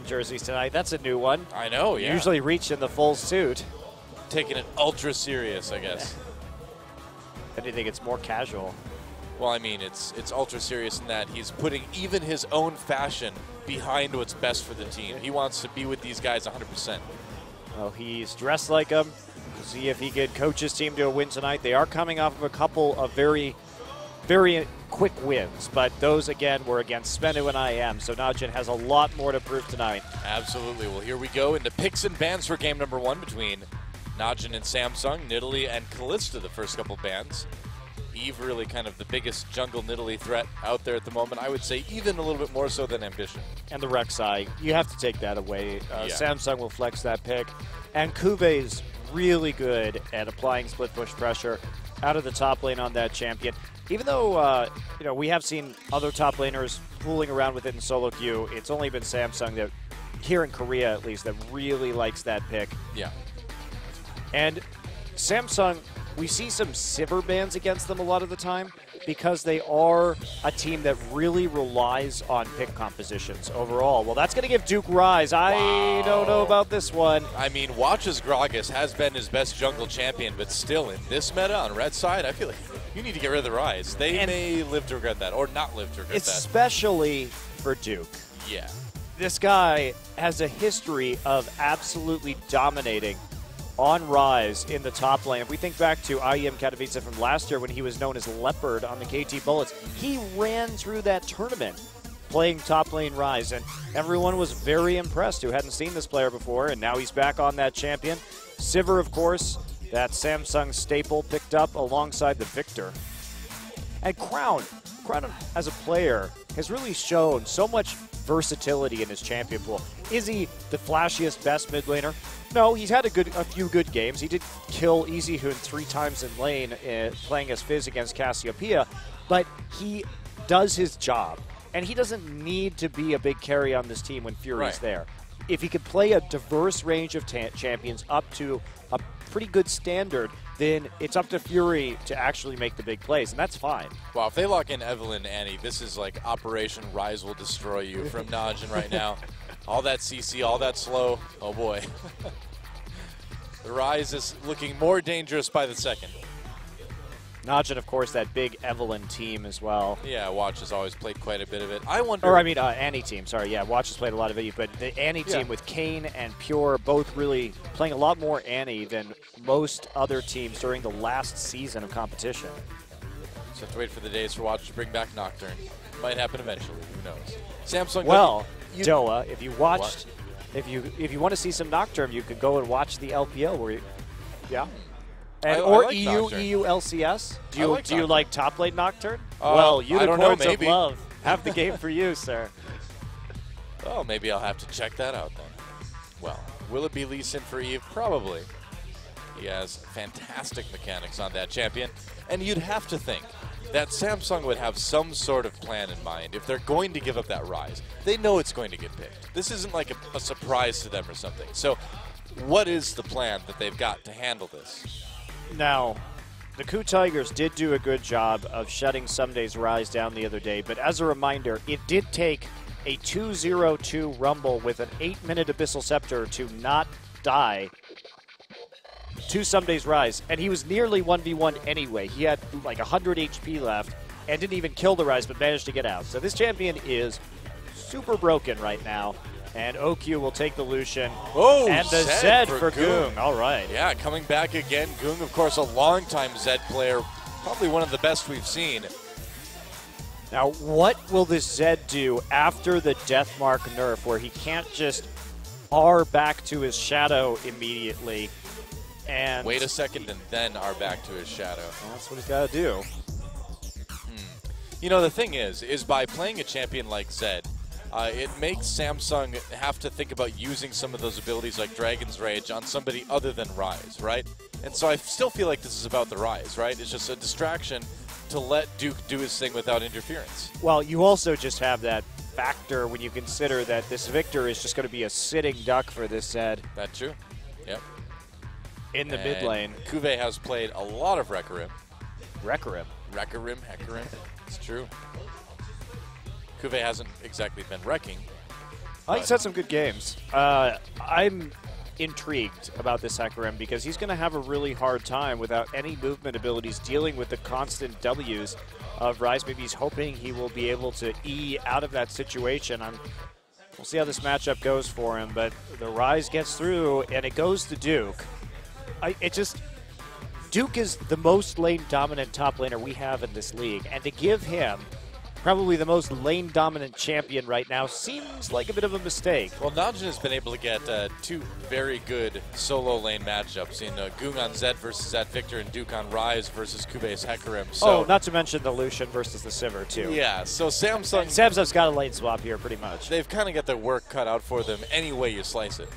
jerseys tonight. That's a new one. I know, yeah. Usually reach in the full suit. Taking it ultra serious, I guess. I do think it's more casual. Well, I mean, it's ultra serious in that he's putting even his own fashion behind what's best for the team. He wants to be with these guys 100%. Well, he's dressed like them. We'll see if he can coach his team to a win tonight. They are coming off of a couple of very, very quick wins, but those, again, were against Spenu and IM, so NaJin has a lot more to prove tonight. Absolutely. Well, here we go into picks and bans for game number 1 between NaJin and Samsung, Nidalee and Kalista, the first couple bans. Eve really kind of the biggest jungle Nidalee threat out there at the moment. I would say even a little bit more so than Ambition. And the Rek'Sai, you have to take that away. Samsung will flex that pick. And Kuve's really good at applying split push pressure out of the top lane on that champion. Even though we have seen other top laners fooling around with it in solo queue, it's only been Samsung that, here in Korea at least, that really likes that pick. Yeah. And Samsung, we see some Sivir bans against them a lot of the time because they are a team that really relies on pick compositions overall. Well, that's going to give Duke Rise. I don't know about this one. I mean, Watch's Gragas has been his best jungle champion, but still in this meta on red side, I feel like you need to get rid of the Rise. They may live to regret that or not live to regret that. Especially for Duke. Yeah. This guy has a history of absolutely dominating on Rise in the top lane. If we think back to IEM Katowice from last year when he was known as Leopard on the KT Bullets, he ran through that tournament playing top lane Rise, and everyone was very impressed who hadn't seen this player before, and now he's back on that champion. Sivir, of course, that Samsung staple picked up alongside the Victor. And Crown as a player has really shown so much versatility in his champion pool. Is he the flashiest, best mid laner? No, he's had a few good games. He did kill EasyHoon 3 times in lane playing as Fizz against Cassiopeia, but he does his job, and he doesn't need to be a big carry on this team when Fury's there. If he could play a diverse range of champions up to a pretty good standard, then it's up to Fury to actually make the big plays, and that's fine. Wow, if they lock in Evelynn Annie, this is like Operation Rise will destroy you from NaJin right now. All that CC, all that slow, oh boy. The Rise is looking more dangerous by the second. NaJin, of course, that big Evelynn team as well. Yeah, Watch has always played quite a bit of it. I wonder... Or, I mean, Annie team, sorry. Yeah, Watch has played a lot of it, but the Annie team with Kane and Pure both really playing a lot more Annie than most other teams during the last season of competition. Just have to wait for the days for Watch to bring back Nocturne. Might happen eventually, who knows. Samsung... Well, Doa, if you watched... If you want to see some Nocturne, you could go and watch the LPL where and, or like EU LCS. Do you like top lane Nocturne? I Well, don't know, Unicorns of maybe. Love have the game for you, sir. Oh, maybe I'll have to check that out then. Well, will it be Lee Sin for Eve? Probably. He has fantastic mechanics on that champion, and you'd have to think that Samsung would have some sort of plan in mind if they're going to give up that Rise. They know it's going to get picked. This isn't like a surprise to them or something. So what is the plan that they've got to handle this? Now, the Coup Tigers did do a good job of shutting Sunday's Rise down the other day, but as a reminder, it did take a 2-0-2 Rumble with an 8-minute Abyssal Scepter to not die to Sunday's Rise, and he was nearly 1v1 anyway. He had like 100 HP left and didn't even kill the Rise, but managed to get out. So this champion is super broken right now, and OQ will take the Lucian. Oh, and the Zed for Goong. All right. Yeah, coming back again. Goong, of course, a longtime Zed player, probably one of the best we've seen. Now, what will this Zed do after the Deathmark nerf, where he can't just R back to his shadow immediately? And wait a second and then are back to his shadow. Well, that's what he's got to do. You know, the thing is by playing a champion like Zed, it makes Samsung have to think about using some of those abilities like Dragon's Rage on somebody other than Rise, right? And so I still feel like this is about the Rise, right? It's just a distraction to let Duke do his thing without interference. Well, you also just have that factor when you consider that this Victor is just going to be a sitting duck for this Zed. That's true. Yep. In the mid lane. Kuve has played a lot of Requiem. Requiem. It's true. Kuve hasn't exactly been wrecking. He's had some good games. I'm intrigued about this Hecarim because he's going to have a really hard time without any movement abilities dealing with the constant W's of Rise. Maybe he's hoping he will be able to E out of that situation. We'll see how this matchup goes for him, but the Rise gets through, and it goes to Duke. Duke is the most lane-dominant top laner we have in this league, and to give him probably the most lane-dominant champion right now seems like a bit of a mistake. Well, NaJin has been able to get two very good solo lane matchups in Goong on Zed versus Zed Victor and Duke on Rise versus Kube's Hecarim. So, not to mention the Lucian versus the Sivir, too. Yeah, so Samsung's got a lane swap here, pretty much. They've kind of got their work cut out for them any way you slice it.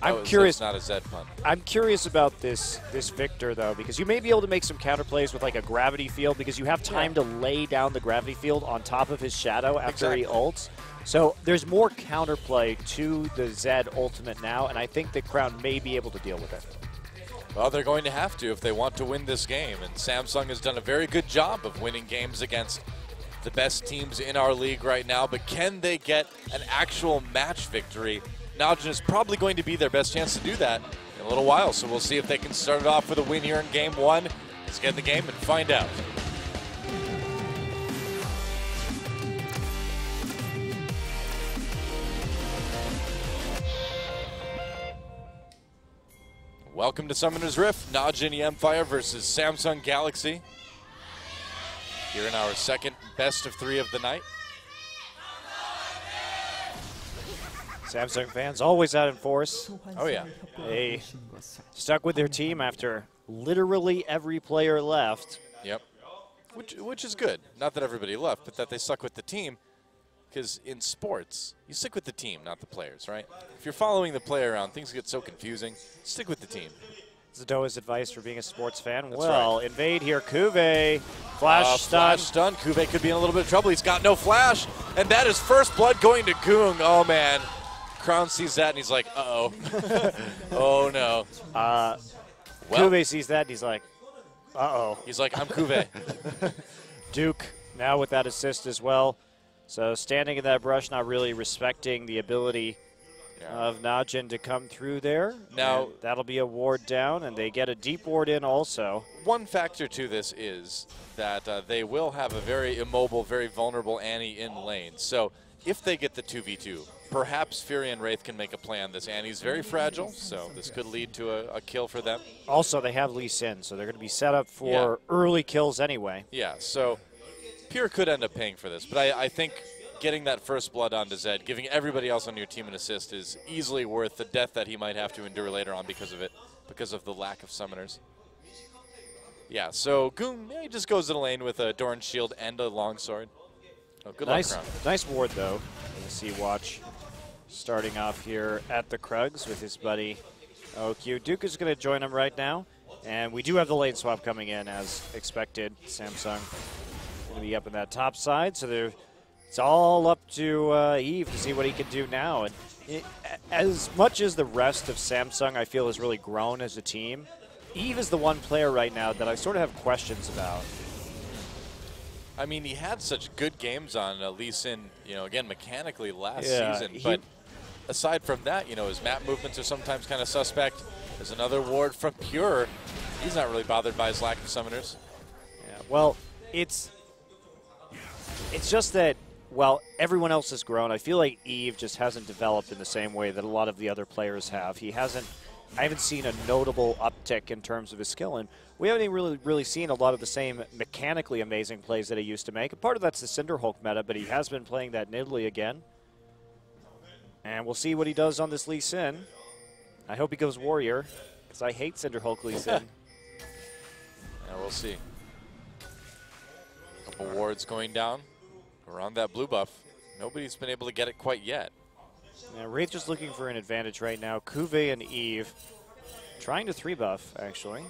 I'm curious. That's not a Zed pun. I'm curious about this Victor, though, because you may be able to make some counterplays with like a gravity field because you have time to lay down the gravity field on top of his shadow after he ults. So there's more counterplay to the Zed ultimate now, and I think that Crown may be able to deal with it. Well, they're going to have to if they want to win this game, and Samsung has done a very good job of winning games against the best teams in our league right now, but can they get an actual match victory? NaJin is probably going to be their best chance to do that in a little while, so we'll see if they can start it off with a win here in Game 1. Let's get in the game and find out. Welcome to Summoner's Rift, NaJin e-mFire versus Samsung Galaxy. Here in our second best of 3 of the night. Samsung fans always out in force. Oh, yeah. They stuck with their team after literally every player left. Yep. Which is good. Not that everybody left, but that they stuck with the team. Because in sports, you stick with the team, not the players, right? If you're following the player around, things get so confusing. Stick with the team. Zadoa's advice for being a sports fan. That's well, right. Invade here. Kuve. Flash stun. Flash stun. Kuve could be in a little bit of trouble. He's got no flash. And that is first blood going to Goong. Oh, man. Crown sees that and he's like, uh-oh. Oh, no. Kuve sees that and he's like, uh-oh. He's like, I'm Kuve. Duke now with that assist as well. So standing in that brush, not really respecting the ability of NaJin to come through there. Now that'll be a ward down, and they get a deep ward in also. One factor to this is that they will have a very immobile, very vulnerable Annie in lane. So if they get the 2v2, perhaps Fury and Wraith can make a play on this. Annie's very fragile, so this could lead to a kill for them. Also, they have Lee Sin, so they're going to be set up for early kills anyway. Yeah, so Pure could end up paying for this, but I think getting that first blood onto Zed, giving everybody else on your team an assist is easily worth the death that he might have to endure later on because of it, because of the lack of summoners. Yeah, so Goong, he just goes to the lane with a Doran shield and a longsword. Oh, good luck, Crown. Nice ward, though, in the Sea-Watch. Starting off here at the Krugs with his buddy OQ. Duke is going to join him right now, and we do have the lane swap coming in as expected. Samsung going to be up in that top side, so it's all up to Eve to see what he can do now. And as much as the rest of Samsung, I feel, has really grown as a team, Eve is the one player right now that I sort of have questions about. I mean, he had such good games on Lee Sin, again, mechanically last season. But aside from that, his map movements are sometimes kind of suspect. There's another ward from Pure. He's not really bothered by his lack of summoners. Yeah, well, it's just that, while everyone else has grown, I feel like Eve just hasn't developed in the same way that a lot of the other players have. I haven't seen a notable uptick in terms of his skill, and we haven't even really seen a lot of the same mechanically amazing plays that he used to make. And part of that's the Cinderhulk meta, but he has been playing that Nidalee again. And we'll see what he does on this Lee Sin. I hope he goes Warrior, because I hate Cinderhulk Lee Sin. Yeah, we'll see. A couple wards going down around that blue buff. Nobody's been able to get it quite yet. Yeah, Wraith just looking for an advantage right now. Kuve and Eve trying to 3-buff, actually.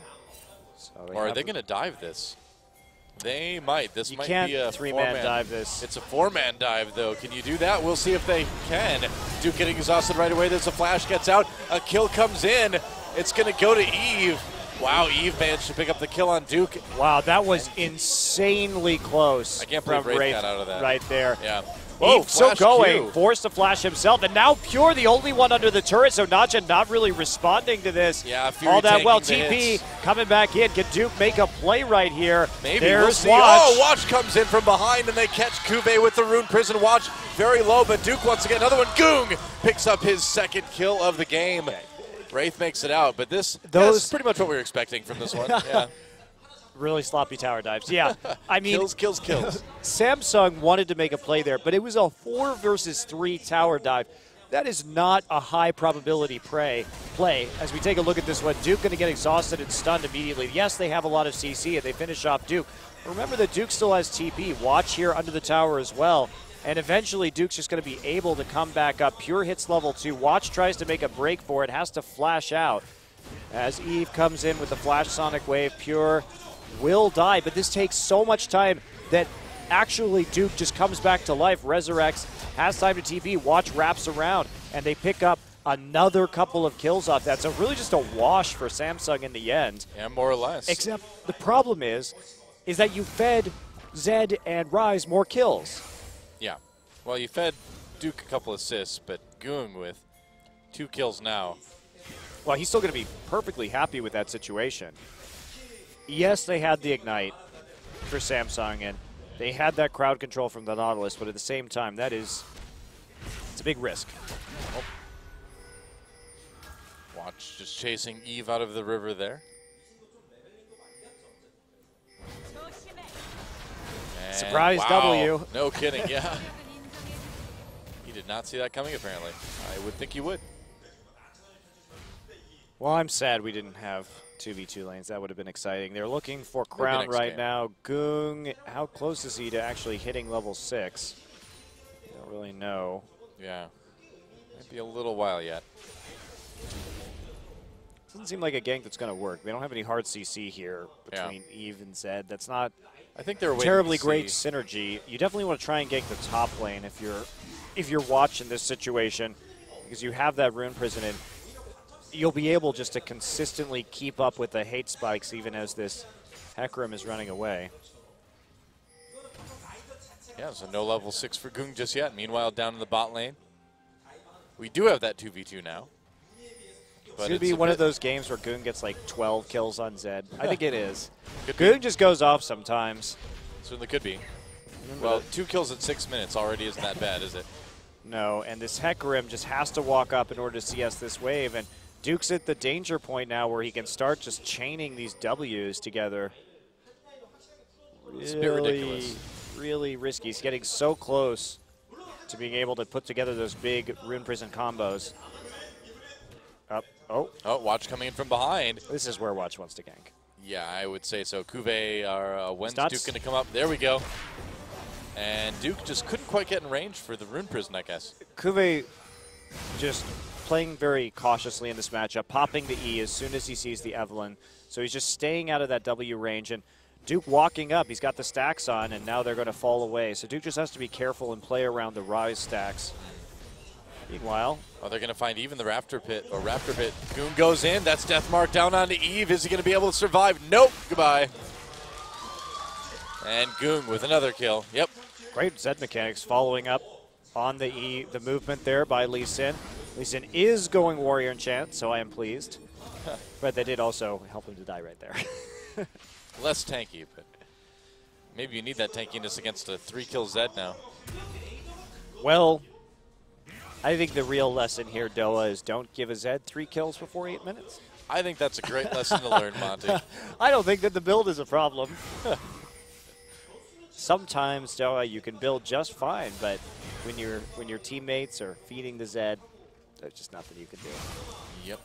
So or are they going to dive this? They might. This might be a 3-man dive this. It's a 4-man dive, though. Can you do that? We'll see if they can. Duke getting exhausted right away. There's a flash, gets out. A kill comes in. It's going to go to Eve. Wow, Eve managed to pick up the kill on Duke. Wow, that was insanely close. I can't believe Wraith got out of that. Right there. Yeah. Oh, Eve still flash going, Q. forced to flash himself, and now Pure the only one under the turret, so NaJin not really responding to this Yeah, Fury all that well. taking the TP hits. coming back in. Can Duke make a play right here? Maybe. There's We'll see. Watch. Oh, Watch comes in from behind, and they catch Cuvée with the Rune Prison. Watch very low, but Duke wants to get another one. Goong picks up his second kill of the game. Wraith makes it out, but this is pretty much what we were expecting from this one. Yeah. Really sloppy tower dives. Yeah, I mean, kills. Samsung wanted to make a play there, but it was a 4 versus 3 tower dive. That is not a high probability play. As we take a look at this one, Duke going to get exhausted and stunned immediately. Yes, they have a lot of CC, and they finish off Duke. Remember that Duke still has TP. Watch here under the tower as well. And eventually, Duke's just going to be able to come back up. Pure hits level 2. Watch tries to make a break for it. Has to flash out. As Eve comes in with the Flash Sonic Wave, Pure will die. But this takes so much time that actually Duke just comes back to life, resurrects, has time to TP. Watch wraps around, and they pick up another couple of kills off that. So really just a wash for Samsung in the end. Yeah, more or less. Except the problem is that you fed Zed and Rise more kills. Yeah. Well, you fed Duke a couple assists, but Goong with 2 kills now. Well, he's still going to be perfectly happy with that situation. Yes, they had the Ignite for Samsung, and they had that crowd control from the Nautilus, but at the same time, it's a big risk. Oh. Watch just chasing Eve out of the river there. And Surprise wow. W. No kidding, yeah. He did not see that coming, apparently. I would think he would. Well, I'm sad we didn't have 2v2 lanes. That would have been exciting. They're looking for Crown right now. Goong, how close is he to actually hitting level 6? I don't really know. Yeah. Might be a little while yet. Doesn't seem like a gank that's going to work. They don't have any hard CC here between Eve and Zed. That's not I think they're terribly great synergy. You definitely want to try and gank the top lane if you're watching this situation, because you have that Rune Prison and you'll be able just to consistently keep up with the hate spikes even as this Hecarim is running away. Yeah, so no level 6 for Goong just yet. Meanwhile, down in the bot lane, we do have that 2v2 now. It's going to be one of those games where Goong gets like 12 kills on Zed. I think it is. Goong just goes off sometimes. Certainly could be. Well, 2 kills in 6 minutes already isn't that bad, is it? No, and this Hecarim just has to walk up in order to CS this wave, and Duke's at the danger point now where he can start just chaining these W's together. It's a bit ridiculous. Really risky. He's getting so close to being able to put together those big Rune Prison combos. Up. Oh, Watch coming in from behind. this is where Watch wants to gank. Yeah, I would say so. Cuvée, when's Stats. Duke going to come up? There we go. And Duke just couldn't quite get in range for the Rune Prison, I guess. Cuvée just playing very cautiously in this matchup, popping the E as soon as he sees the Evelynn. So he's just staying out of that W range. And Duke walking up, he's got the stacks on, and now they're going to fall away. So Duke just has to be careful and play around the Rise stacks. Meanwhile, they're going to find even the Raptor Pit. Goong goes in. That's Death Mark down onto Eve. Is he going to be able to survive? Nope. Goodbye. And Goong with another kill. Yep. great Zed mechanics following up on the movement there by Lee Sin. Lee Sin is going Warrior Enchant, so I am pleased. But they did also help him to die right there. Less tanky, but maybe you need that tankiness against a 3-kill Zed now. Well, I think the real lesson here, Doa, is don't give a Zed 3 kills before 8 minutes. I think that's a great lesson to learn, Monty. I don't think that the build is a problem. Sometimes, Doa, you can build just fine, but when your teammates are feeding the Zed, there's just nothing you can do. Yep.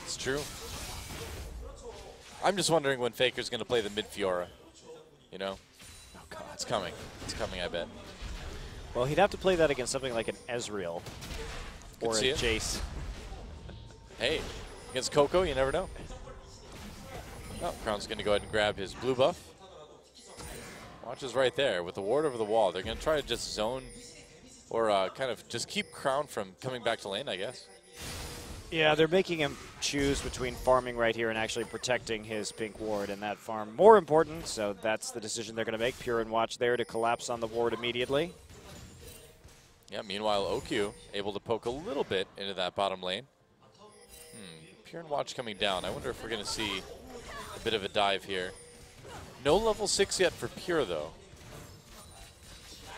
It's true. I'm just wondering when Faker's going to play the mid Fiora. You know? Oh, God. It's coming. It's coming, I bet. Well, he'd have to play that against something like an Ezreal or a Jace. Hey, against Coco, you never know. Oh, Crown's going to go ahead and grab his blue buff. Watch is right there with the ward over the wall. They're going to try to just zone or kind of just keep Crown from coming back to lane, I guess. Yeah, they're making him choose between farming right here and actually protecting his pink ward, and that farm more important, so that's the decision they're going to make. Pure and Watch there to collapse on the ward immediately. Yeah, meanwhile, OQ able to poke a little bit into that bottom lane. Pure and Watch coming down. I wonder if we're going to see a bit of a dive here. No level 6 yet for Pure, though.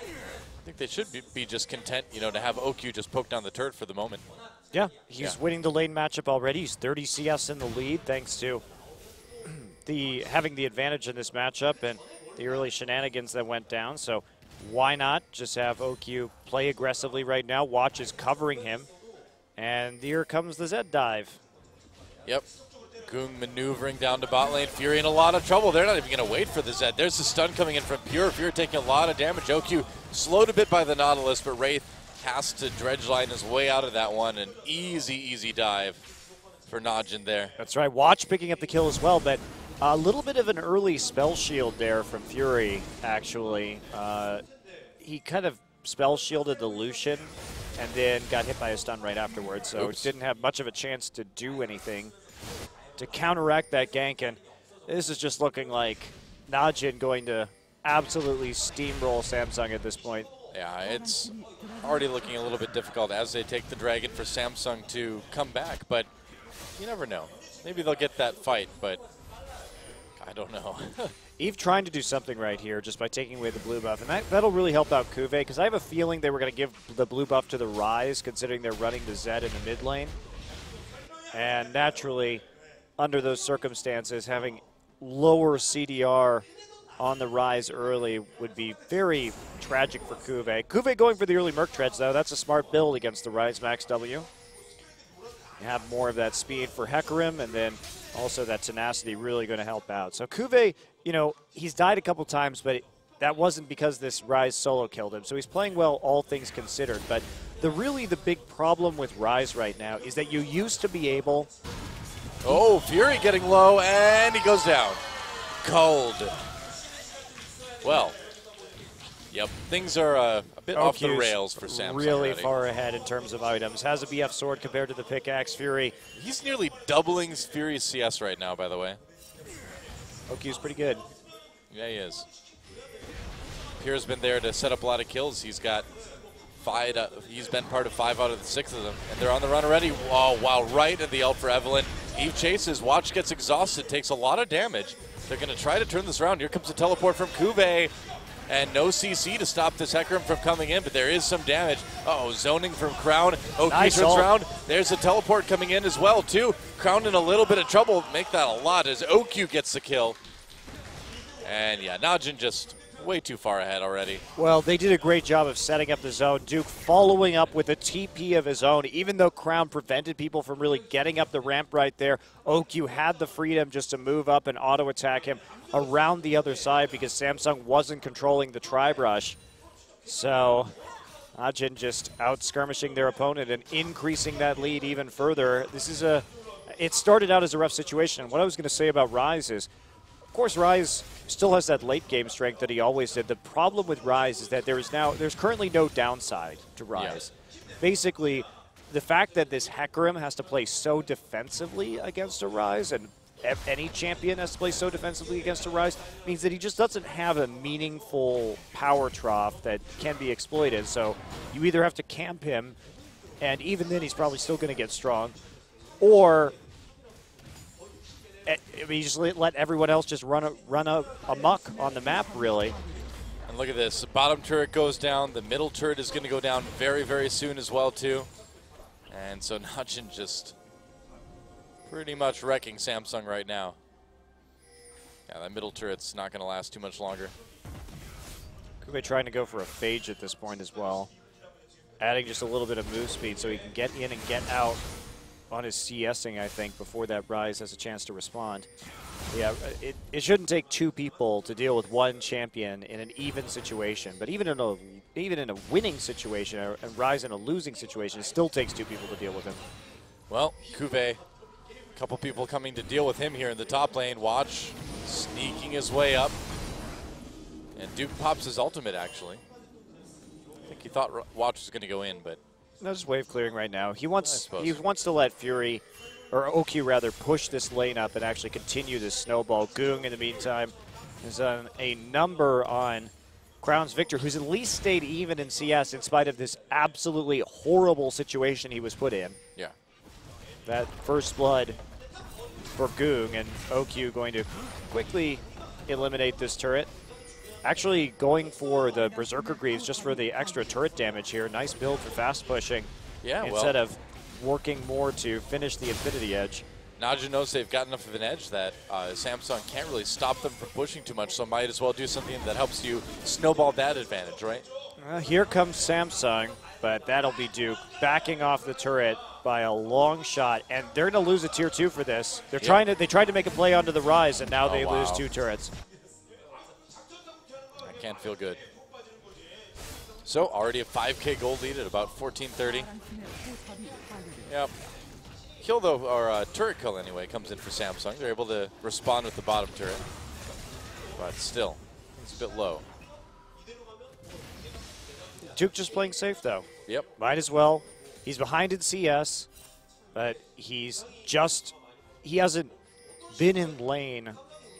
I think they should be just content, you know, to have OQ just poke down the turret for the moment. Yeah, he's winning the lane matchup already. He's 30 CS in the lead thanks to having the advantage in this matchup and the early shenanigans that went down. So why not just have OQ play aggressively right now? Watch is covering him. And here comes the Zed dive. Yep. Goong maneuvering down to bot lane. Fury in a lot of trouble. They're not even going to wait for the Zed. There's the stun coming in from Pure. Pure taking a lot of damage. OQ slowed a bit by the Nautilus, but Wraith has to dredge line his way out of that one. An easy, easy dive for NaJin there. That's right. Watch picking up the kill as well, but a little bit of an early spell shield there from Fury, actually. He kind of spell shielded the Lucian and then got hit by a stun right afterwards, so didn't have much of a chance to do anything to counteract that gank, and this is just looking like NaJin going to absolutely steamroll Samsung at this point. Yeah, it's already looking a little bit difficult as they take the dragon for Samsung to come back, but you never know. Maybe they'll get that fight, but I don't know. Eve trying to do something right here just by taking away the blue buff, and that'll really help out Kuve, because I have a feeling they were going to give the blue buff to the Ryze, considering they're running the Zed in the mid lane. And naturally, under those circumstances, having lower CDR on the Ryze early would be very tragic for Kuve. Kuve going for the early Merc Treads, though. That's a smart build against the Ryze Max W. You have more of that speed for Hecarim, and then also that tenacity really going to help out. So Kuve, you know, he's died a couple times, but that wasn't because this Ryze solo killed him. So he's playing well, all things considered. But the big problem with Ryze right now is that you used to be able... Oh, Fury getting low, and he goes down. Cold. Well, yep, things are a bit off the rails for Samsung. Really far ahead in terms of items. Has a BF sword compared to the pickaxe. Fury. He's nearly doubling Fury's CS right now, by the way. OQ's pretty good. Yeah, he is. Pure's been there to set up a lot of kills. He's got he's been part of 5 out of the 6 of them, and they're on the run already. Oh, wow, right at the ult for Evelynn. Eve chases. Watch gets exhausted, takes a lot of damage. They're going to try to turn this around. Here comes the teleport from Kuve. And no CC to stop this Hecarim from coming in, but there is some damage. Uh-oh, zoning from Crown. OQ turns around. There's a teleport coming in as well, too. Crown in a little bit of trouble. Make that a lot as OQ gets the kill. And yeah, NaJin just way too far ahead already. Well, they did a great job of setting up the zone. Duke following up with a TP of his own. Even though Crown prevented people from really getting up the ramp right there, OQ had the freedom just to move up and auto-attack him around the other side because Samsung wasn't controlling the tri-brush. So NaJin just out-skirmishing their opponent and increasing that lead even further. It started out as a rough situation. And what I was going to say about Ryze is, of course, Ryze still has that late game strength that he always did. The problem with Ryze is that there's currently no downside to Ryze. Yeah. Basically, the fact that this Hecarim has to play so defensively against a Ryze, and any champion has to play so defensively against a Ryze, means that he just doesn't have a meaningful power trough that can be exploited. So you either have to camp him, and even then he's probably still going to get strong, or you just let everyone else just run amok on the map, really. And look at this. The bottom turret goes down. The middle turret is going to go down very, very soon as well, too. And so NaJin just pretty much wrecking Samsung right now. Yeah, that middle turret's not going to last too much longer. Kuve trying to go for a phage at this point as well. Adding just a little bit of move speed so he can get in and get out on his CSing, I think, before that Ryze has a chance to respond. Yeah, it shouldn't take 2 people to deal with 1 champion in an even situation. But even in a winning situation, and Ryze in a losing situation, it still takes 2 people to deal with him. Well, Kuve, a couple people coming to deal with him here in the top lane. Watch sneaking his way up. And Duke pops his ultimate, actually. I think he thought Watch was going to go in, but No, just wave clearing right now. He wants to let Fury, or OQ rather, push this lane up and actually continue this snowball. Goong, in the meantime, has done a number on Crown's Victor, who's at least stayed even in CS in spite of this absolutely horrible situation he was put in. Yeah. That first blood for Goong, and OQ going to quickly eliminate this turret. Actually going for the Berserker Greaves just for the extra turret damage here. Nice build for fast pushing. Yeah, instead of working more to finish the Infinity Edge. NaJin knows they've got enough of an edge that Samsung can't really stop them from pushing too much, so might as well do something that helps you snowball that advantage, right? Here comes Samsung, but that'll be Duke backing off the turret by a long shot, and they're going to lose a tier 2 for this. They're they tried to make a play onto the Rise, and now they lose 2 turrets. That can't feel good. So already a 5K gold lead at about 14:30. Yep. Kill though, or turret kill anyway, comes in for Samsung. They're able to respond with the bottom turret, but still, it's a bit low. Duke just playing safe though. Yep. Might as well. He's behind in CS, but he hasn't been in lane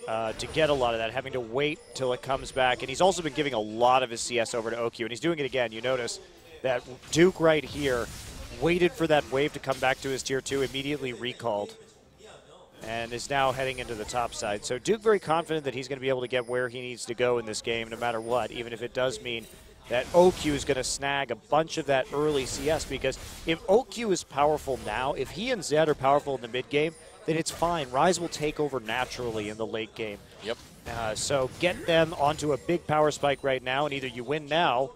to get a lot of that, having to wait till it comes back. And he's also been giving a lot of his CS over to OQ, and he's doing it again. You notice that Duke right here waited for that wave to come back to his tier 2, immediately recalled, and is now heading into the top side. So Duke very confident that he's going to be able to get where he needs to go in this game no matter what, even if it does mean that OQ is going to snag a bunch of that early CS, because if OQ is powerful now, if he and Zed are powerful in the mid game, then it's fine. Rise will take over naturally in the late game. Yep. So get them onto a big power spike right now, and either you win now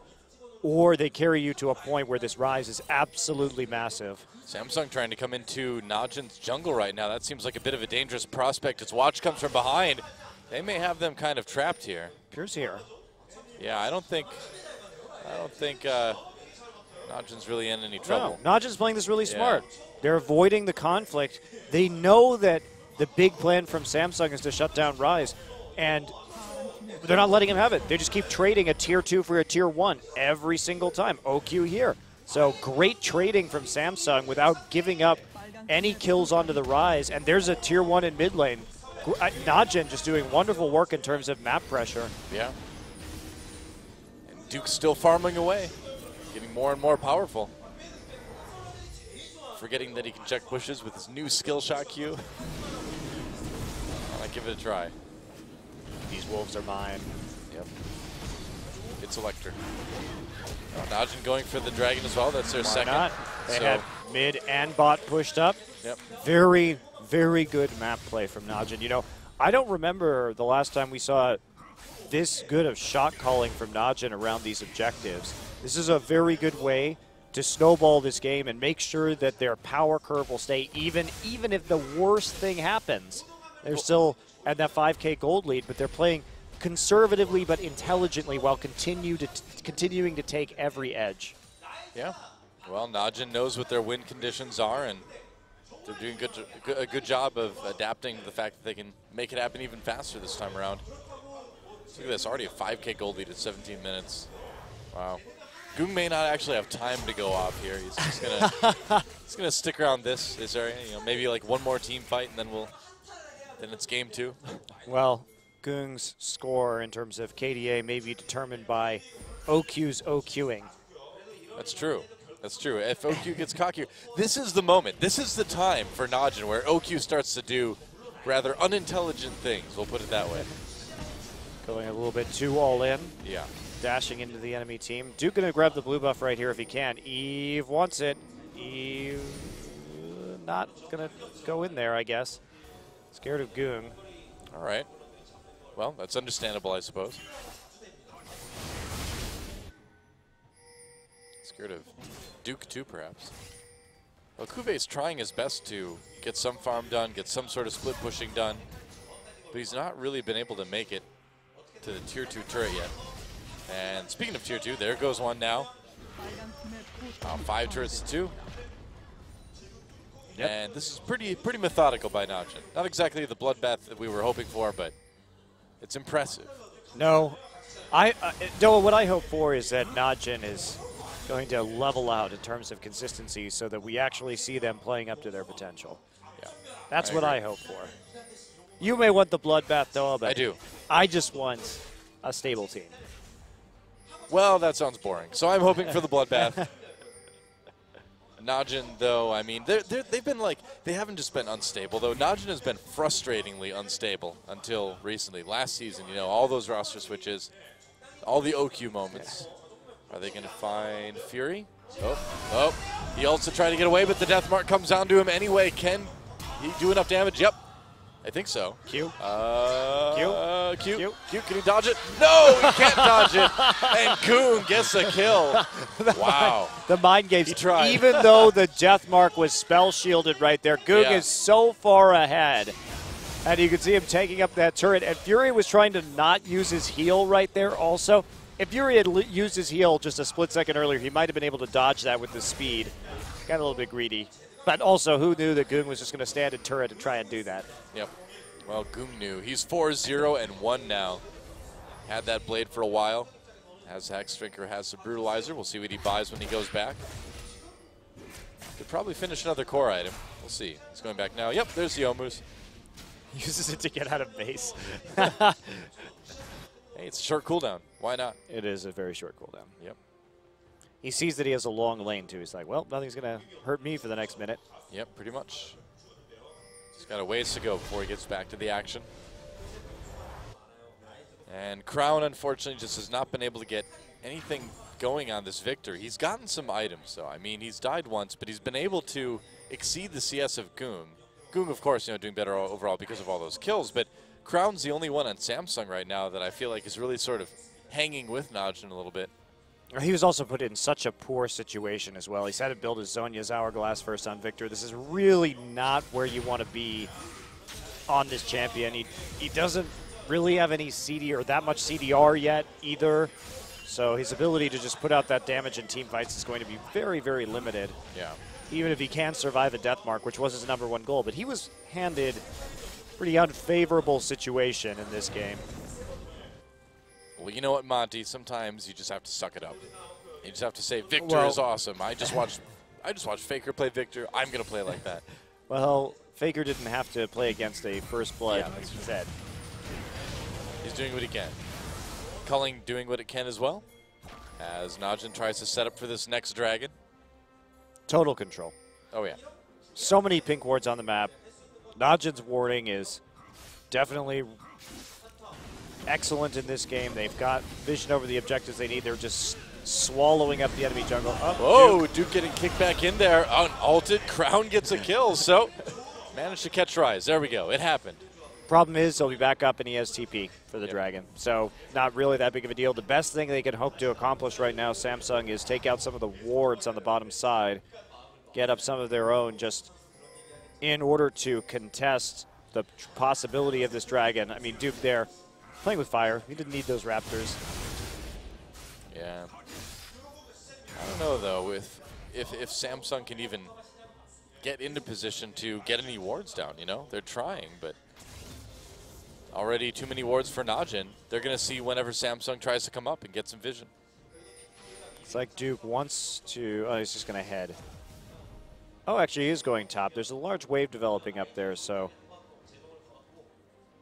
or they carry you to a point where this Rise is absolutely massive. Samsung trying to come into NaJin's jungle right now. That seems like a bit of a dangerous prospect. As Watch comes from behind, they may have them kind of trapped here. Pierce here. Yeah, I don't think NaJin's really in any trouble. No, NaJin's playing this really smart. They're avoiding the conflict. They know that the big plan from Samsung is to shut down Rise, and they're not letting him have it. They just keep trading a tier 2 for a tier 1 every single time. OQ here. So great trading from Samsung without giving up any kills onto the Rise, and there's a tier 1 in mid lane. NaJin just doing wonderful work in terms of map pressure. Yeah. And Duke's still farming away, getting more and more powerful. Forgetting that he can check bushes with his new skill shot Q. I'll give it a try. These wolves are mine. Yep. It's Elector. NaJin going for the dragon as well. That's their second. Not? They had mid and bot pushed up. Yep. Very, very good map play from NaJin. You know, I don't remember the last time we saw this good of shot calling from NaJin around these objectives. This is a very good way to snowball this game and make sure that their power curve will stay even if the worst thing happens. They're still at that 5K gold lead, but they're playing conservatively but intelligently while continuing to take every edge. Yeah. Well, NaJin knows what their win conditions are, and they're doing a good job of adapting to the fact that they can make it happen even faster this time around. Look at this, already a 5K gold lead at 17 minutes. Wow. Goong may not actually have time to go off here. He's just gonna stick around this area. You know, maybe like one more team fight, and then it's game 2. Well, Goong's score in terms of KDA may be determined by OQ's OQing. That's true. That's true. If OQ gets cocky, this is the moment. This is the time for NaJin where OQ starts to do rather unintelligent things. We'll put it that way. Going a little bit too all in. Yeah. Dashing into the enemy team. Duke going to grab the blue buff right here if he can. Eve wants it. Eve not going to go in there, I guess. Scared of Goong. All right. Well, that's understandable, I suppose. Scared of Duke too, perhaps. Well, Kuve's trying his best to get some farm done, get some sort of split pushing done, but he's not really been able to make it to the tier 2 turret yet. And speaking of tier 2, there goes one now. 5 turrets to 2. Yep. And this is pretty methodical by NaJin. Not exactly the bloodbath that we were hoping for, but it's impressive. No. Noah, what I hope for is that NaJin is going to level out in terms of consistency so that we actually see them playing up to their potential. Yeah, That's what I hope for. You may want the bloodbath, though, but I do. I just want a stable team. Well, that sounds boring. So I'm hoping for the bloodbath. NaJin, though, I mean, they've been like, they haven't just been unstable, though. NaJin has been frustratingly unstable until recently. Last season, you know, all those roster switches, all the OQ moments. Are they going to find Fury? Oh, he also tried to get away, but the death mark comes down to him anyway. Can he do enough damage? Yep. I think so. Q. Q. Can he dodge it? No, he can't dodge it. And Goon gets a kill. Wow. The mind games. He tried. Even though the death mark was spell shielded right there, Goon is so far ahead. And you can see him taking up that turret. And Fury was trying to not use his heal right there also. If Fury had used his heal just a split second earlier, he might have been able to dodge that with the speed. Got a little bit greedy. But also, who knew that Goon was just going to stand in turret and try and do that? Yep. Well, Goon knew. He's 4-0-1 now. Had that blade for a while. Has Hexdrinker, has the Brutalizer. We'll see what he buys when he goes back. Could probably finish another core item. We'll see. He's going back now. Yep, there's the Omus. Uses it to get out of base. Hey, it's a short cooldown. Why not? It is a very short cooldown. Yep. He sees that he has a long lane, too. He's like, well, nothing's going to hurt me for the next minute. Yep, pretty much. He's got a ways to go before he gets back to the action. And Crown, unfortunately, just has not been able to get anything going on this Victor. He's gotten some items, though. I mean, he's died once, but he's been able to exceed the CS of Goong. Goong, of course, you know, doing better overall because of all those kills, but Crown's the only one on Samsung right now that I feel like is really sort of hanging with NaJin a little bit. He was also put in such a poor situation as well. He's had to build his Zhonya's Hourglass first on Victor. This is really not where you want to be on this champion. He doesn't really have any CD or that much CDR yet either. So his ability to just put out that damage in team fights is going to be very, very limited. Yeah. Even if he can survive a death mark, which was his #1 goal. But he was handed a pretty unfavorable situation in this game. Well, you know what, Monty? Sometimes you just have to suck it up. You just have to say, Victor is awesome. I just watched Faker play Victor. I'm going to play like that. Well, Faker didn't have to play against a First Blood instead. He's doing what he can. Culling doing what it can as well, as NaJin tries to set up for this next dragon. Total control. Oh, yeah. So many pink wards on the map. NaJin's warding is definitely excellent in this game. They've got vision over the objectives they need. They're just swallowing up the enemy jungle. Oh, Duke getting kicked back in there. Unalted. Crown gets a kill, so managed to catch Rise. There we go. It happened. Problem is, he'll be back up and he has TP for the Dragon. So not really that big of a deal. The best thing they can hope to accomplish right now, Samsung, is take out some of the wards on the bottom side, get up some of their own just in order to contest the possibility of this Dragon. I mean, Duke there playing with fire. He didn't need those Raptors. Yeah. I don't know, though, if Samsung can even get into position to get any wards down, you know? They're trying, but already too many wards for NaJin. They're going to see whenever Samsung tries to come up and get some vision. It's like Duke wants to... Oh, he's just going to head. Oh, actually, he is going top. There's a large wave developing up there, so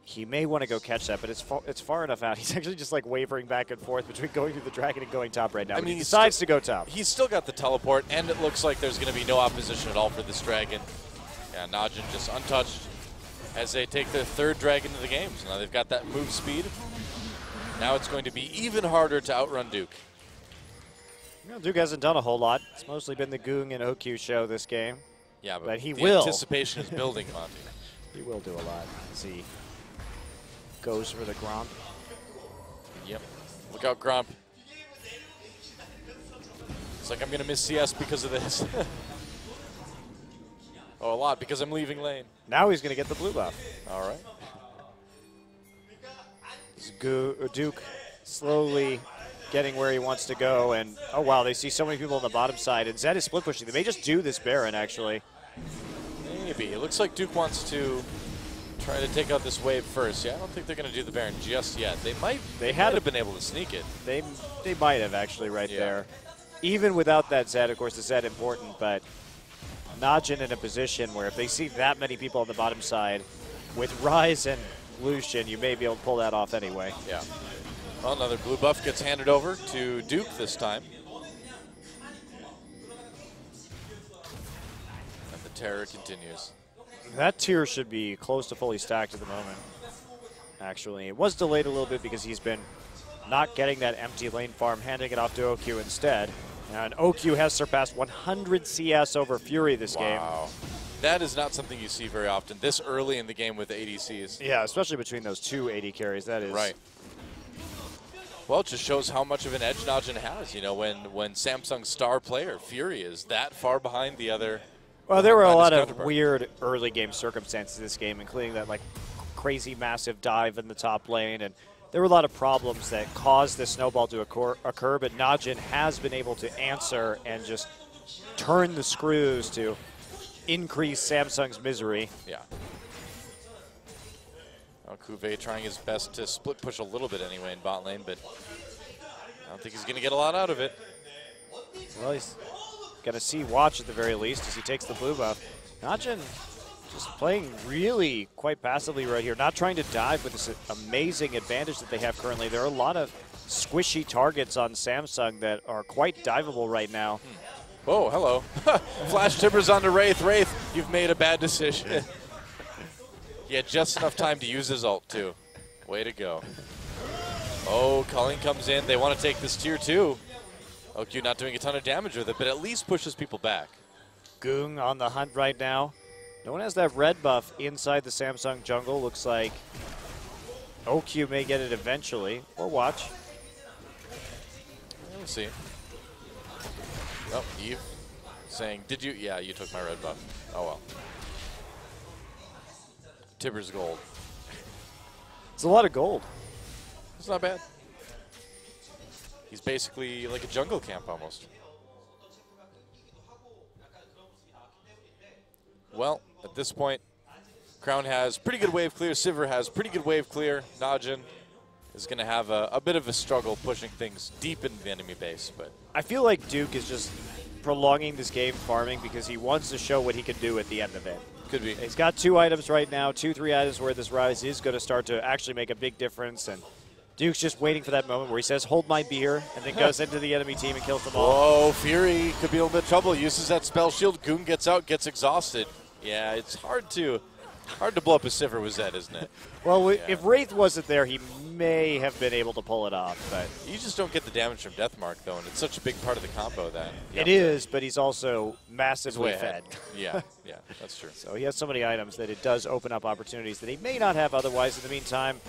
he may want to go catch that, but it's far enough out. He's actually just like wavering back and forth between going through the Dragon and going top right now. I mean, he decides to go top. He's still got the teleport, and it looks like there's going to be no opposition at all for this Dragon. Yeah, NaJin just untouched as they take their third Dragon to the game. So now they've got that move speed. Now it's going to be even harder to outrun Duke. Well, Duke hasn't done a whole lot. It's mostly been the Goong and OQ show this game. Yeah, but he the will. Anticipation is building, Monty. He will do a lot as he goes for the Gromp. Yep. Look out, Gromp. It's like I'm going to miss CS because of this. Oh, a lot, because I'm leaving lane. Now he's going to get the blue buff. All right. Duke slowly getting where he wants to go, and oh wow, they see so many people on the bottom side, and Zed is split pushing. They may just do this Baron, actually. Maybe. It looks like Duke wants to try to take out this wave first. Yeah, I don't think they're going to do the Baron just yet. They might have been able to sneak it. They might have actually right there. even without that Zed, of course, the Zed important, but NaJin in a position where if they see that many people on the bottom side, with Rise and Lucian, you may be able to pull that off anyway. Yeah. Well, another blue buff gets handed over to Duke this time. And the terror continues. That tier should be close to fully stacked at the moment, actually. It was delayed a little bit because he's been not getting that empty lane farm, handing it off to OQ instead. And OQ has surpassed 100 CS over Fury this game. Wow. That is not something you see very often this early in the game with the ADCs. Yeah, especially between those two AD carries. That is right. Well, it just shows how much of an edge NaJin has. You know, when Samsung's star player Fury is that far behind the other. Well, there were a lot of weird early game circumstances this game, including that like crazy massive dive in the top lane, and there were a lot of problems that caused the snowball to occur. But NaJin has been able to answer and just turn the screws to increase Samsung's misery. Yeah. Well, Cuvée trying his best to split push a little bit anyway in bot lane, but I don't think he's going to get a lot out of it. Well, he's going to see Watch at the very least as he takes the blue buff. NaJin just playing really quite passively right here, not trying to dive with this amazing advantage that they have currently. There are a lot of squishy targets on Samsung that are quite diveable right now. Oh, hello. Flash Timbers onto Wraith. Wraith, you've made a bad decision. He had just enough time to use his ult, too. Way to go. Oh, Culling comes in. They want to take this tier 2. OQ not doing a ton of damage with it, but at least pushes people back. Goong on the hunt right now. No one has that red buff inside the Samsung jungle. Looks like OQ may get it eventually, or Watch. We'll see. Oh, Eve saying, did you? Yeah, you took my red buff. Oh, well. Tibbers gold. It's a lot of gold. It's not bad. He's basically like a jungle camp almost. Well, at this point, Crown has pretty good wave clear. Sivir has pretty good wave clear. NaJin is going to have a bit of a struggle pushing things deep into the enemy base. But I feel like Duke is just prolonging this game farming because he wants to show what he can do at the end of it. Could be. He's got 2 items right now, 2-3 items where this Rise is going to start to actually make a big difference. And Duke's just waiting for that moment where he says, hold my beer, and then goes into the enemy team and kills them all. Oh, Fury could be a little bit of trouble. Uses that spell shield. Goon gets out, gets exhausted. Yeah, it's hard to blow up a Sivir with Zed, isn't it? Well, if Wraith wasn't there, he may have been able to pull it off. But you just don't get the damage from Deathmark, though, and it's such a big part of the combo that it is, but he's also massively fed. Yeah, that's true. So he has so many items that it does open up opportunities that he may not have otherwise. In the meantime,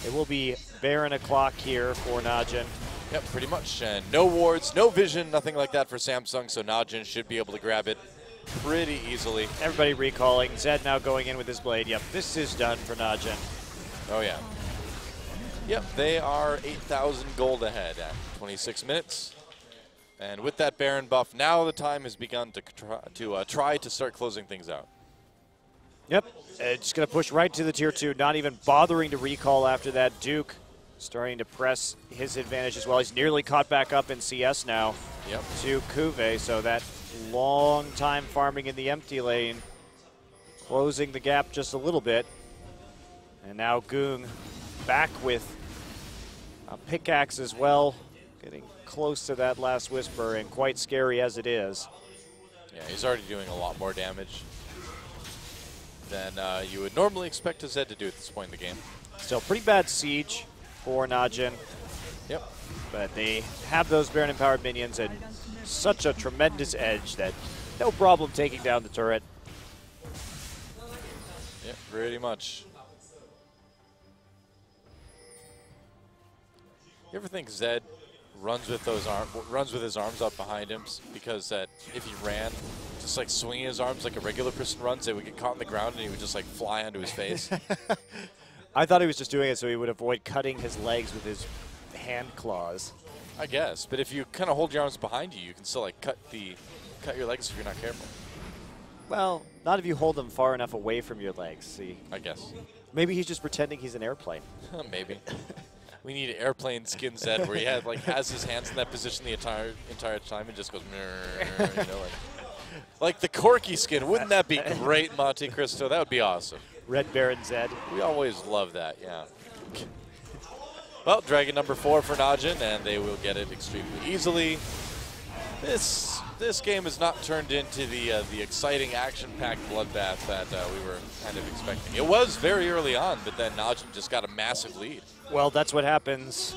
it will be Baron o'clock here for NaJin. Yep, pretty much. And no wards, no vision, nothing like that for Samsung, so NaJin should be able to grab it pretty easily. Everybody recalling. Zed now going in with his blade. Yep, this is done for NaJin. Oh, yeah. Yep, they are 8,000 gold ahead at 26 minutes. And with that Baron buff, now the time has begun to try to start closing things out. Yep, just going to push right to the tier 2, not even bothering to recall after that. Duke starting to press his advantage as well. He's nearly caught back up in CS now to Cuvée, so that long time farming in the empty lane, closing the gap just a little bit. And now Goong back with a pickaxe as well, getting close to that last whisper, and quite scary as it is. Yeah, he's already doing a lot more damage than you would normally expect a Zed to do at this point in the game. Still pretty bad siege for NaJin. Yep. But they have those Baron-empowered minions and such a tremendous edge that no problem taking down the turret. Yep, pretty much. You ever think Zed runs with his arms up behind him because that if he ran, just like swinging his arms like a regular person runs, they would get caught on the ground and he would just like fly onto his face? I thought he was just doing it so he would avoid cutting his legs with his hand claws. I guess, but if you kind of hold your arms behind you, you can still like cut your legs if you're not careful. Well, not if you hold them far enough away from your legs, see. I guess. Maybe he's just pretending he's an airplane. Maybe. We need airplane skin Zed where he has his hands in that position the entire time and just goes, you know, like the Corky skin. Wouldn't that be great, Monte Cristo? That would be awesome. Red Baron Zed. We always love that, yeah. Well, Dragon number 4 for NaJin, and they will get it extremely easily. This game has not turned into the exciting, action-packed bloodbath that we were kind of expecting. It was very early on, but then NaJin just got a massive lead. Well, that's what happens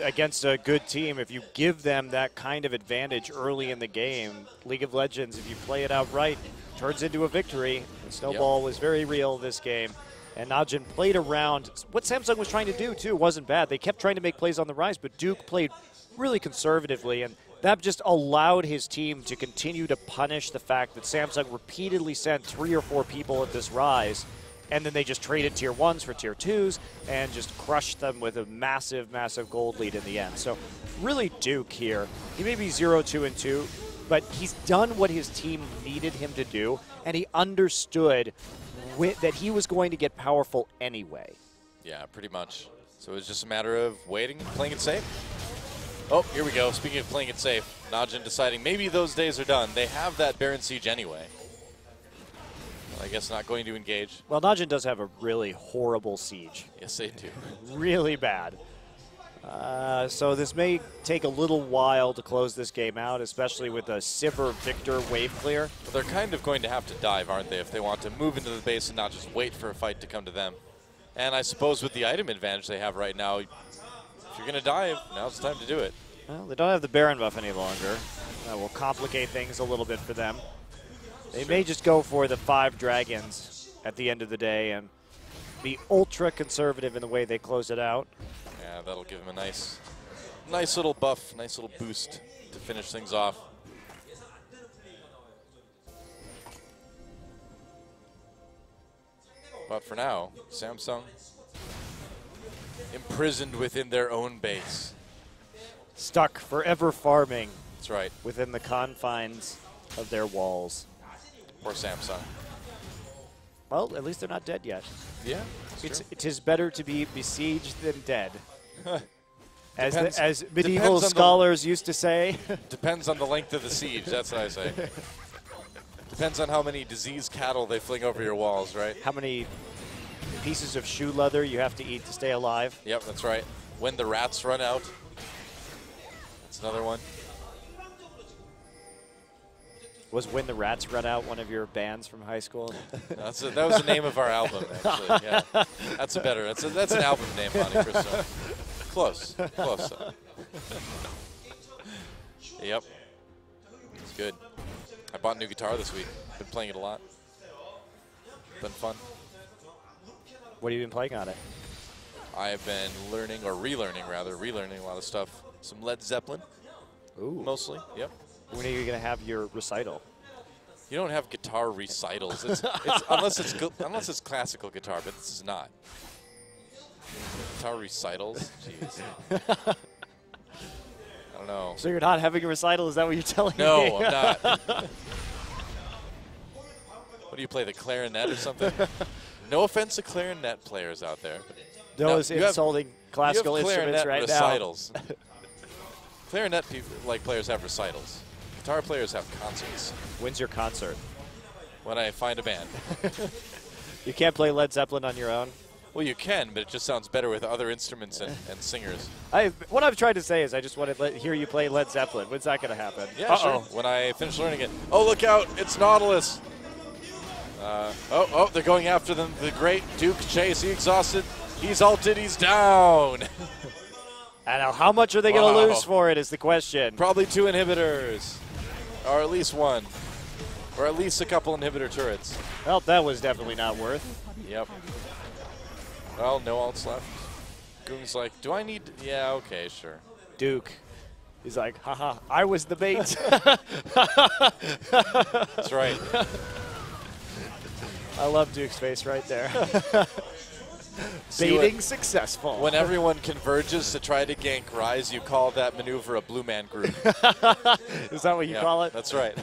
against a good team. If you give them that kind of advantage early in the game, League of Legends, if you play it out right, turns into a victory. The snowball was very real this game. And NaJin played around. What Samsung was trying to do, too, wasn't bad. They kept trying to make plays on the rise, but Duke played really conservatively, and that just allowed his team to continue to punish the fact that Samsung repeatedly sent 3 or 4 people at this rise, and then they just traded tier 1s for tier 2s and just crushed them with a massive, massive gold lead in the end. So really Duke here, he may be 0-2-2, but he's done what his team needed him to do, and he understood that he was going to get powerful anyway. Yeah, pretty much. So it was just a matter of waiting and playing it safe. Oh, here we go. Speaking of playing it safe, NaJin deciding maybe those days are done. They have that Baron Siege anyway. Well, I guess not going to engage. Well, NaJin does have a really horrible siege. Yes, they do. Really bad. So this may take a little while to close this game out, especially with a Sivir Victor wave clear. But they're kind of going to have to dive, aren't they, if they want to move into the base and not just wait for a fight to come to them. And I suppose with the item advantage they have right now, if you're going to dive, now's the time to do it. Well, they don't have the Baron buff any longer. That will complicate things a little bit for them. They may just go for the 5 dragons at the end of the day and be ultra conservative in the way they close it out. Yeah, that'll give him a nice little buff, nice little boost to finish things off. But for now, Samsung imprisoned within their own base. Stuck forever farming. That's right. Within the confines of their walls. Poor Samsung. Well, at least they're not dead yet. Yeah, it is better to be besieged than dead. as medieval scholars used to say. Depends on the length of the siege, that's what I say. Depends on how many diseased cattle they fling over your walls, right? How many pieces of shoe leather you have to eat to stay alive. Yep, that's right. When the rats run out. That's another one. Was When the Rats Run Out one of your bands from high school? That was the name of our album, actually. Yeah, that's an album name, Monte Cristo. Close, close. Yep, it's good. I bought a new guitar this week. Been playing it a lot. Been fun. What have you been playing on it? I've been learning, or relearning a lot of stuff. Some Led Zeppelin. Ooh. Mostly. Yep. When are you going to have your recital? You don't have guitar recitals. Unless it's classical guitar, but this is not. Guitar recitals? Jeez. I don't know. So you're not having a recital? Is that what you're telling me? No, I'm not. What do you play, the clarinet or something? No offense to clarinet players out there. Those insulting classical instruments right recitals. Now. Clarinet players have recitals. Guitar players have concerts. When's your concert? When I find a band. You can't play Led Zeppelin on your own? Well, you can, but it just sounds better with other instruments and singers. What I've tried to say is I just want to hear you play Led Zeppelin. When's that going to happen? Yeah, sure. When I finish learning it. Oh, look out. It's Nautilus. They're going after them. The great Duke chase. He exhausted. He's ulted. He's down. And now how much are they going to lose for it is the question. Probably 2 inhibitors. Or at least 1. Or at least a couple inhibitor turrets. Well, that was definitely not worth. Yep. Well, no ults left. Goong's like, do I need... Yeah, okay, sure. Duke. He's like, haha, I was the bait. That's right. I love Duke's face right there. Baiting successful. When everyone converges to try to gank Rise, you call that maneuver a Blue Man Group. Is that what you call it? That's right.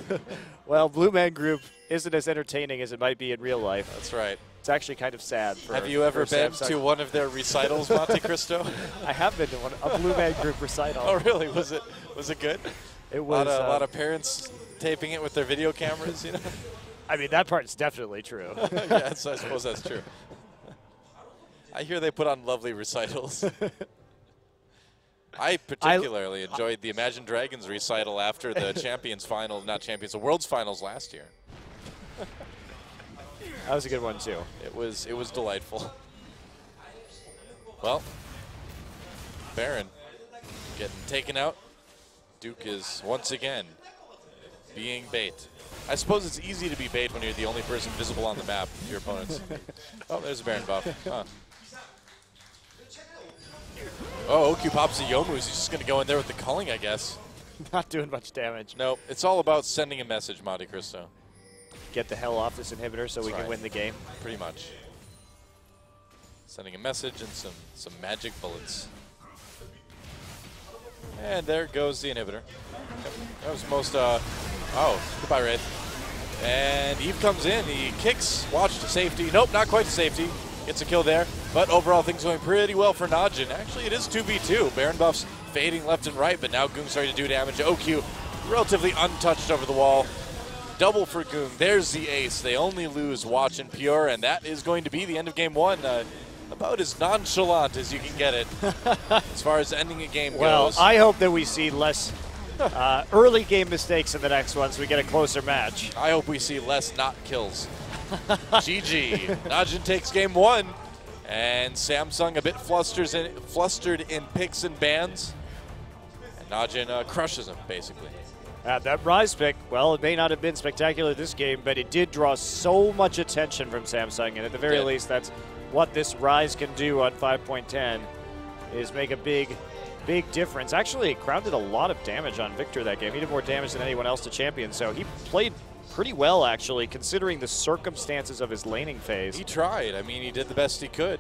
Well, Blue Man Group isn't as entertaining as it might be in real life. That's right. It's actually kind of sad. Have you ever been to one of their recitals, Monte Cristo? I have been to a Blue Man Group recital. Oh, really? Was it good? It was a lot of parents taping it with their video cameras, you know? I mean, that part's definitely true. Yes, I suppose that's true. I hear they put on lovely recitals. I particularly enjoyed the Imagine Dragons recital after the Champions Final, not Champions, the World's Finals last year. That was a good one, too. It was delightful. Well, Baron getting taken out. Duke is once again being bait. I suppose it's easy to be bait when you're the only person visible on the map to your opponents. Oh, there's a Baron buff. Huh. Oh, OQ pops the Youmu's. He's just going to go in there with the culling, I guess. Not doing much damage. No, it's all about sending a message, Monte Cristo. Get the hell off this inhibitor so we can win the game. Pretty much. Sending a message and some magic bullets. And there goes the inhibitor. That was most, oh, goodbye, Wraith. And Eve comes in, he kicks, watch to safety. Nope, not quite to safety. Gets a kill there, but overall things going pretty well for NaJin. Actually, it is 2v2. Baron buffs fading left and right, but now Goong's starting to do damage. OQ relatively untouched over the wall. Double for Goong. There's the ace. They only lose Watch and Pure, and that is going to be the end of game one. About as nonchalant as you can get it as far as ending a game goes. Well, I hope that we see less early game mistakes in the next one so we get a closer match. I hope we see less not kills. GG. NaJin takes game one, and Samsung a bit flustered in picks and bans, and NaJin crushes him, basically. That Rise pick, well, it may not have been spectacular this game, but it did draw so much attention from Samsung, and at the very least, that's what this Rise can do on 5.10, is make a big difference. Actually, Crown did a lot of damage on Victor that game. He did more damage than anyone else to champion, so he played pretty well, actually, considering the circumstances of his laning phase. He tried. I mean, he did the best he could.